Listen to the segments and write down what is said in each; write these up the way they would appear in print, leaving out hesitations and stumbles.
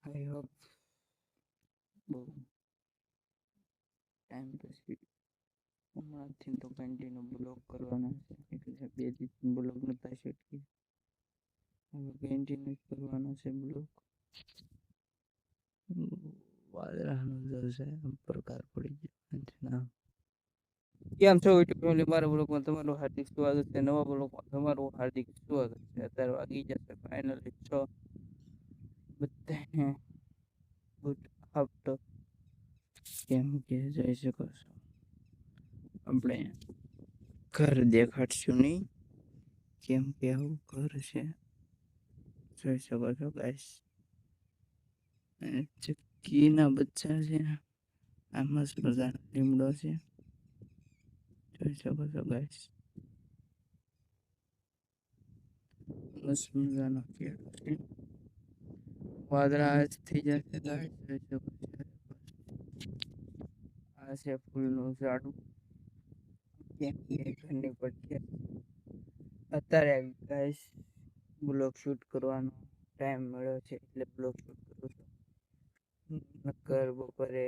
I hope બહુ time પછી હમણાંથી તો કન્ટિન્યુ બ્લોગ કરવાના છે, એટલે 2 દિવસ બ્લોગ નતા શીખી, હવે કન્ટિન્યુ કરવાના છે બ્લોગ. વાદળાનો જલસે પ્રકાર પડી ગયો. કેમ છો યુટ્યુબ ફેમિલી? મારા બ્લોગમાં તમારું હાર્દિક સ્વાગત છે. નવા બ્લોગમાં તમારું હાર્દિક સ્વાગત છે. અત્યારે વાગી જશે ફાઇનલી 6. બધાને ગુડ આફ્ટર. કેમ કે જઈ શકો છો, આપણે ઘર દેખાડશું નહીં, કેમ કે આવું ઘર છે, જોઈ શકો છો ગાઈસ. ચક્કીના બચ્ચા છે, આ મસ્ત મજાનો લીમડો છે, જોઈ શકો છો ગાઈસ. મસ્ત મજાનો કેળો છે. વાદળા થઈ જશે ગાઈસ, જોઈ શકો છો. આ છે ફૂલનું ઝાડું, કેમ કે ઘરની પડખે અત્યારે ગાઈસ બ્લોગ શૂટ કરવાનો ટાઈમ મળ્યો છે, એટલે બ્લોગ શૂટ કરું છું. નકર બપોરે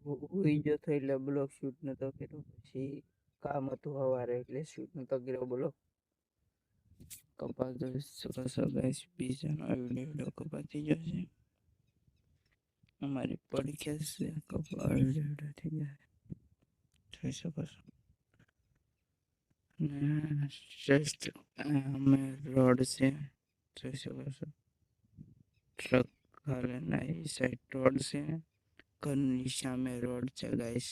હોઈ જતો એટલે બ્લોગ શૂટ નતો કર્યો, પછી કામ હતું સવારે એટલે શૂટ નતો કર્યો બ્લોગ. કપા જોઈ શકો છો ગાઈસ, બીજાનો વિડીયો કપાતી જશે. અમારી પડખે છે કપા વિડીયો થઈ જાય, જોઈ શકો છો. શ્રેષ્ઠ અમે રોડ છે, જોઈ શકો છો. ટ્રક હાલે ના એ સાઈડ રોડ છે, ઘરની સામે રોડ છે ગાઈસ.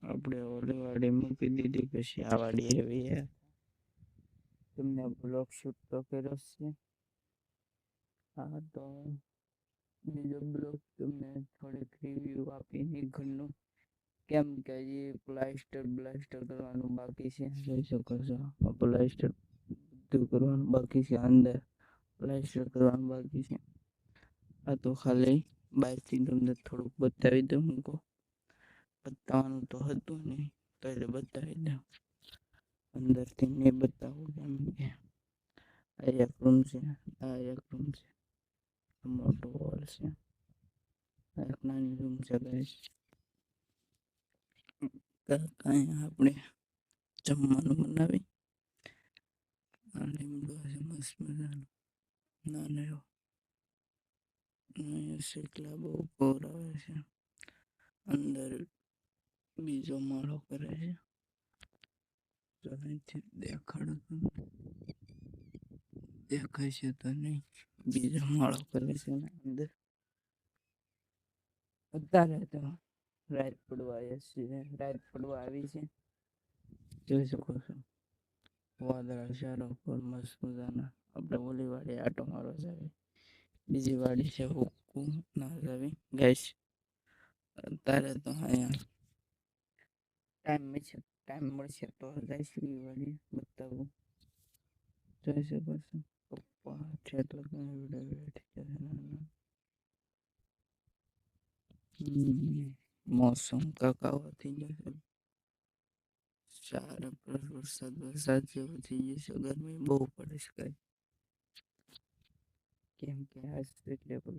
આપણે ઓલી વાડી મૂકી દીધી, પછી આ વાડી એવી તમને બ્લોગ શૂટ તો કર્યો છે. હા, તો બીજો બ્લોગ તમને થોડીક રિવ્યુ આપીને ઘરનું, કેમ કે હજી પ્લાસ્ટર કરવાનું બાકી છે, જોઈ શકો છો. પ્લાસ્ટર બધું કરવાનું બાકી છે, અંદર પ્લાસ્ટર કરવાનું બાકી છે. આ તો ખાલી બહારથી તમને થોડુંક બતાવી દઉં, મૂકો બતાવવાનું તો હતું નહીં તો એટલે બતાવી દઉં, અંદરથી નહીં બતાવું, કેમ કે આ એક રૂમ છે, આ એક રૂમ છે, મોટો હોલ છે, આ એક નાની રૂમ છે ગાઈસ. કાંઈ આપણે જમવાનું બનાવી, લીમડો છે મસ્ત મજાનો, નાનો એવો શેકલા બહુ પોર આવે છે. અંદર બીજો માળો કરે છે, તો અહીંથી દેખાડું, દેખાય છે તો નહીં, બીજો માળો કરે છે ને અંદર. અત્યારે તો રાત પડવા આવી છે, જોઈ શકો છો. વાદળા ચારો પર મસ્ત મજાના. આપણે ઓલી વાડી આટો મારો જાવી, બીજી વાડી છે હુકુ ના જાવી ગાઈસ. અત્યારે તો અહીંયા ટાઈમ મળશે તો જઈશું એ વાડી બતાવું, જોઈ શકો છો. પપ્પા છે એટલે મોસમ કાકાઓ થઈ જશે, ચાર વરસાદ જેવું થઈ જશે. ગરમી બહુ પડે છે, કેમ કે આ સ્ટ્રીટ લેવલ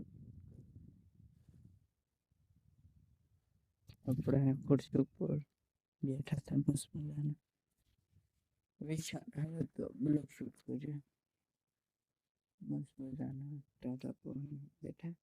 આપણે ખુરશી ઉપર બેઠા હતા મસ્ત મજાના, વિચાર આવ્યો તો બ્લોગ શૂટ કર્યો મસ્ત મજાના, ટાટા પર બેઠા.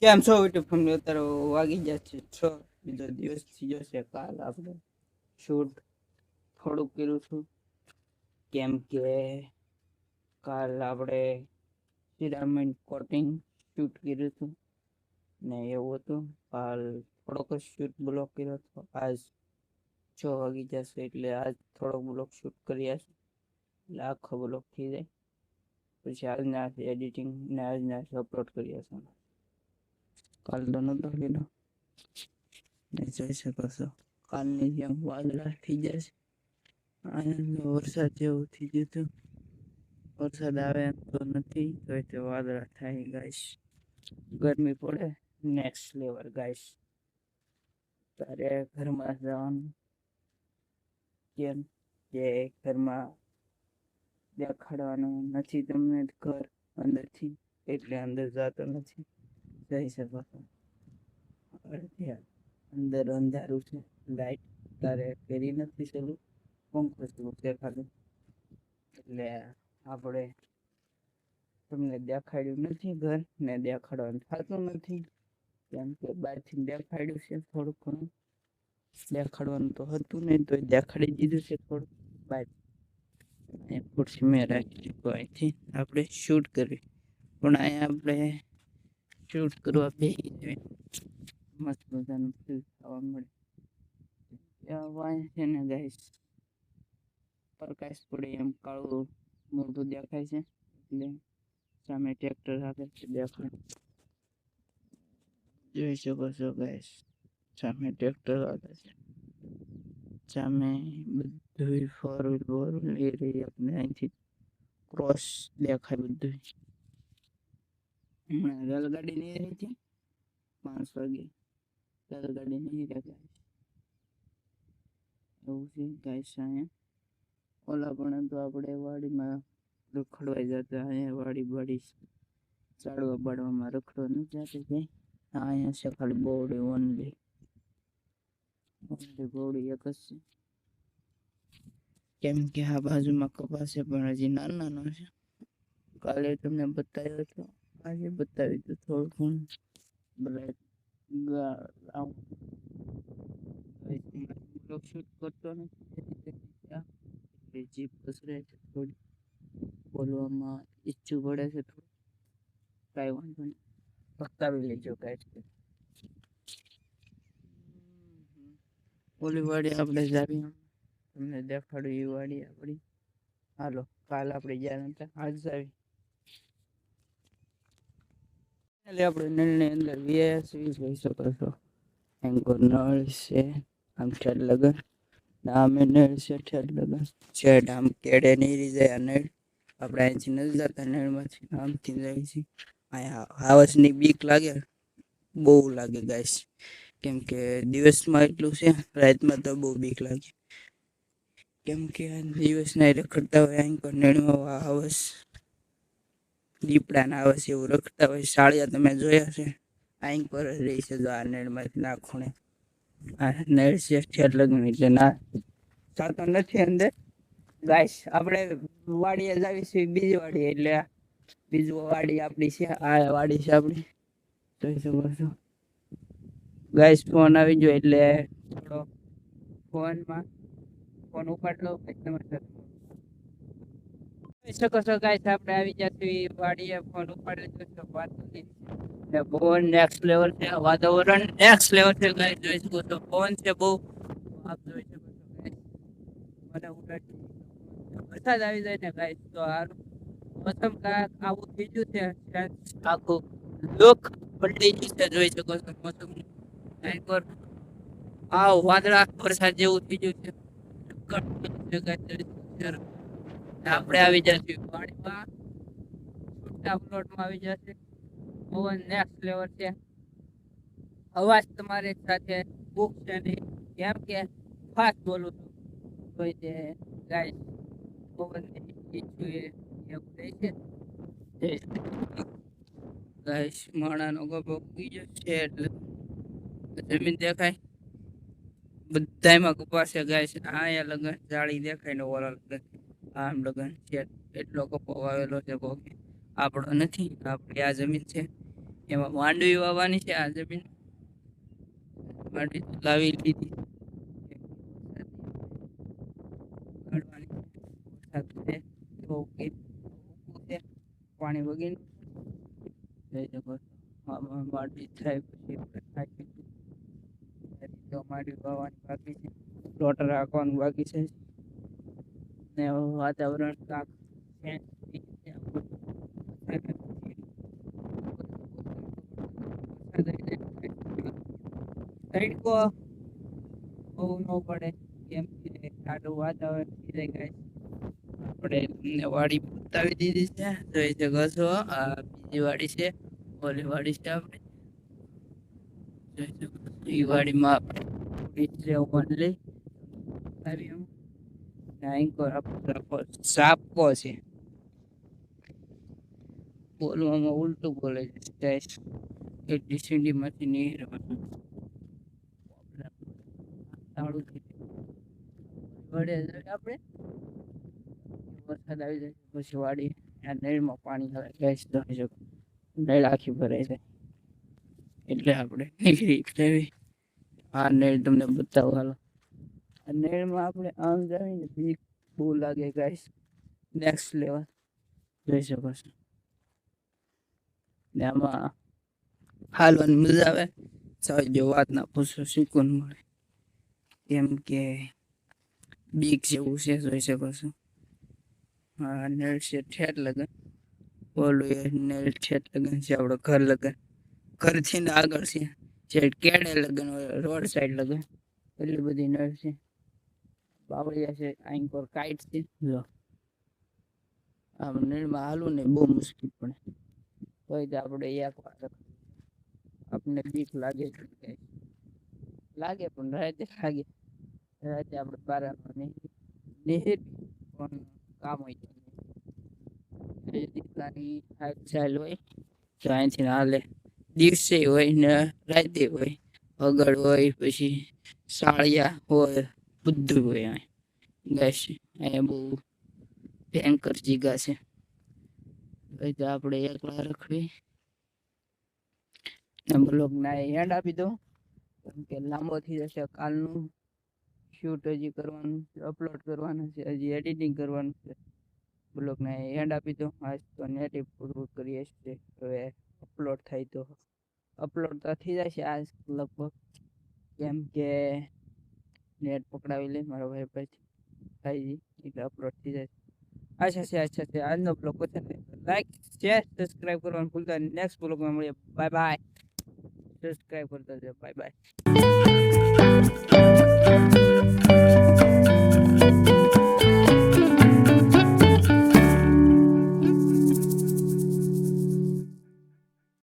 કેમ છો યુટ્યુબ ફેમિલી? અત્યારે વાગી ગયા છે 6. બીજો દિવસ થઈ જશે. કાલ આપણે શૂટ થોડુંક કર્યું છું, કેમ કે કાલ આપણે સિરામિક કોટિંગ શૂટ કર્યું હતું ને એવું હતું. કાલ થોડોક જ શૂટ બ્લોક કર્યો હતો. આજ 6 વાગી જશે એટલે આજ થોડોક બ્લોક શૂટ કર્યા છે એટલે આખો બ્લોક થઈ જાય. પછી આજના એડિટિંગ ને આજના અપલોડ કર્યા છે. કાલ તો નતો કર્યો ને જોઈ શકો છો કાલની જેમ વાદળા થઈ જશે. અહીંયા વરસાદ જેવું થઈ ગયું હતું. વરસાદ આવે એમ તો નથી, તો વાદળા થાય ગાઈસ. ગરમી પડે નેક્સ્ટ લેવલ ગાઈસ. તારે ઘરમાં જવાનું, કેમ કે ઘરમાં દેખાડવાનું નથી તમને ઘર અંદરથી, એટલે અંદર જતો નથી. જઈ શકો છો. અંદર અંધારું છે, લાઈટ તારે કરી નથી ચાલુ, પંખો ચાલુ છે ખાલી, એટલે આપણે તમને દેખાડ્યું નથી ઘર ને દેખાડવાનું થતું નથી. કેમ કે બહારથી દેખાડ્યું છે થોડુંક ઘણું, દેખાડવાનું તો હતું નહીં તો દેખાડી દીધું છે થોડું બહાર. ખુરશી મેં રાખી અહીંથી આપણે શૂટ કરવી, પણ અહીંયા આપણે શૂટ કરવા બેસી જાય મસ્ત મજાનું ફીલ થવા મળે. છે ને ગાઈસ, પ્રકાશ પડે એમ કાળું મોટું દેખાય છે, એટલે સામે ટ્રેક્ટર આવે છે દેખાય. જોઈ શકો છો ગાઈસ, સામે ટ્રેક્ટર આવે છે, સામે બધું ફોર વ્હીલ લઈ રહી આપણે અહીંથી ક્રોસ દેખાય બધું. હમણાં રેલગાડી નહીં રહી હતી 5 વાગે, રેલગાડી નહીં દેખાય એવું છે ગાઈસ. અહીંયા ઓલા પણ તો આપણે વાડીમાં રખડવા જતા, અહીંયા વાડી ચાળવા બાળવામાં રખડવા ન જતી કઈ. અહીંયા છે ખાલી બોડી ઓનલી બોડી એક જ છે, કેમ કે આ બાજુમાં કપાસ છે પણ હજી નાનો છે. કાલે તમને બતાવ્યો હતો, આજે બતાવી તો થોડું ઘણું શૂટ કરતો નથી, જીભ પસરે છે થોડી, બોલવામાં ઈચ્છું પડે છે થોડું. કાંઈ વાંધો નહીં, બતાવી લેજો કાંઈ. ઓલી વાડી આપણે જાવી, તમને દેખાડું એ વાડી આપણી. હાલો, કાલ આપણે ગયા નતા, આજ જાવી. એટલે આપણે નળની અંદર જોઈ શકો છો. એંગો નળ છે, આમ ઠેર લગન આમે નળ છે, ઠેર લગન છેડ આમ કેડે નહીં રહી જાય. આ નળ આપણે અહીંથી નથી જતા, નળમાંથી આમથી જાય છે. અહીંયા હાવસની બીક લાગે, બહુ લાગે ગાઈસ, કેમ કે દિવસમાં એટલું છે, રાતમાં તો બહુ બીક લાગે. કેમ કે દિવસના રખડતા હોય અહીં નળમાં હાવસ, દીપડા ના આવે છે એવું રખતા હોય. સાળિયા તમે જોયા છે, આઈન પર જ રહી છે. જો આ નેળમાંથી ના ખૂણે આ નેળ છે ઠેર લગ્ન એટલે ના ચાલતો નથી અંદર. ગાઈસ આપણે વાડીએ જ આવી છે, બીજી વાડી એટલે બીજું વાડી આપણી છે. આ વાડી છે આપણી, જોઈ શકો છો. ગાઈસ ફોન આવી ગયો એટલે થોડો ફોન ઉપાડ લો. જોઈ શકો છો ગાઈસ, આપણે આવી ગયા છીએ વાડીએ. ફોન ઉપાડી લીધો છે. વાત નથી ને બહુ નેક્સ્ટ લેવલ છે, વાતાવરણ નેક્સ્ટ લેવલ છે ગાઈસ. જોઈ શકો છો પવન છે બહુ, આપ જોઈ શકો છો ગાઈસ. મને ઉડાડી વરસાદ આવી જાય ને ગાઈસ તો હારું. મોસમ કાંઈક આવું થઈ ગયું છે, આખું લોક પલટી ગયું છે. જોઈ શકો છો મોસમ કાંઈક વાર આવ વાદળા વરસાદ જેવું થઈ ગયું છે. આપણે આવી જશે પાણીમાં, છૂટા પ્લોટમાં આવી જશે. પવન નેક્સ્ટ લેવલ છે. અવાજ તમારી સાથે બુક છે નહીં, કેમ કે ફાસ્ટ બોલું છું. કોઈ જે ગાય પવન એવું રહે છે. ગાઈસ માણાનો ગોપો ઉગી ગયો છે એટલે જમીન દેખાય. બધાયમાં કપાસ છે ગાઈસ. અહીંયા લગન જાળી દેખાય ને ઓલા લગન આમ લગન છે. એટલો કપો વાવેલો છે ભોગી. આપણો નથી, આપણી આ જમીન છે. એમાં માંડવી વાવવાની છે. આ જમીન માંડવી લાવી લીધી. પાણી વગેરે માંડવી થાય પછી માંડવી વાવવાની બાકી છે, પ્લોટ રાખવાનું બાકી છે. ને વાતાવરણ કાક તડકો બહુ ન પડે કેમ કે ઠાડું વાતાવરણ થઈ જાય ગાઈસ. આપણે તમને વાડી બતાવી દીધી છે, જોઈ શકો છો. આ બીજી વાડી છે, ઓલી વાડી છે આપણે. જોઈ શકો છો એ વાડીમાં ઓનલી સાપો છે. બોલવામાં ઉલટું બોલે છે. એટલી સીડી માંથી નીકળવાનું આપણે વરસાદ આવી જાય પછી વાડી આ નળમાં પાણી આવે ગેસ ધોઈ શકો. નળ આખી ભરાઈ જાય એટલે આપણે નીકળી જવી. આ નળ તમને બતાવો હાલો. આ નળમાં આપણે આમ જાવી ને બીક બહુ લાગે ગાઈસ, નેક્સ્ટ લેવલ. જોઈ શકો છો. ને આમાં હાલવાની મજા આવે. જો વાત ના પૂછો, સુકૂન મળે. કેમ કે બીક જેવું છે. જોઈ શકો છો. હા નળ છે ઠેઠ લગન. ઓલું એ નળ ઠેઠ લગન છે આપણો ઘર લગન. ઘરથી ને આગળ છે જે કેડે લગન રોડ સાઈડ લગન. એટલી બધી નળ છે. બાવળિયા છે, આઈન પર કાઈટ છે. જો આમ નળમાં હાલવું ને બહુ મુશ્કેલ પડે. તો આપણે એક વાર આપણે બીક લાગે પણ રાતે લાગે. રાતે આપણે બારામાં નહીં પણ કામ હોય દીકરાની ચાલ હોય તો અહીંથી હાલે. દિવસે હોય ને રાતે હોય, વગર હોય પછી સાળિયા હોય, બધું હોય. ગાઈસ અહીંયા બહુ ભયંકર જીગા છે. તો આપણે એકલા રખડી બ્લોગ ના એન્ડ આપી દો કેમ કે લાંબો થઈ જશે. કાલનું શૂટ હજી કરવાનું છે, અપલોડ કરવાનું છે, હજી એડિટિંગ કરવાનું છે. બ્લોગ ને એન્ડ આપી દો. આજ તો નેટ પૂરું કરીએ છીએ. હવે અપલોડ થાય તો અપલોડ તો થઈ જશે આજ લગભગ, કેમ કે નેટ પકડાવી લે મારો ભાઈ પછી થાય એટલે અપલોડ થઈ જાય. અચ્છા છે આજનો બ્લોગ પસંદ લાઈક શેર સબસ્ક્રાઇબ કરવાનું ભૂલતા નહીં. નેક્સ્ટ બ્લોગમાં મળીએ. Bye bye. સબસ્ક્રાઇબ કરતા જાઓ. Bye bye.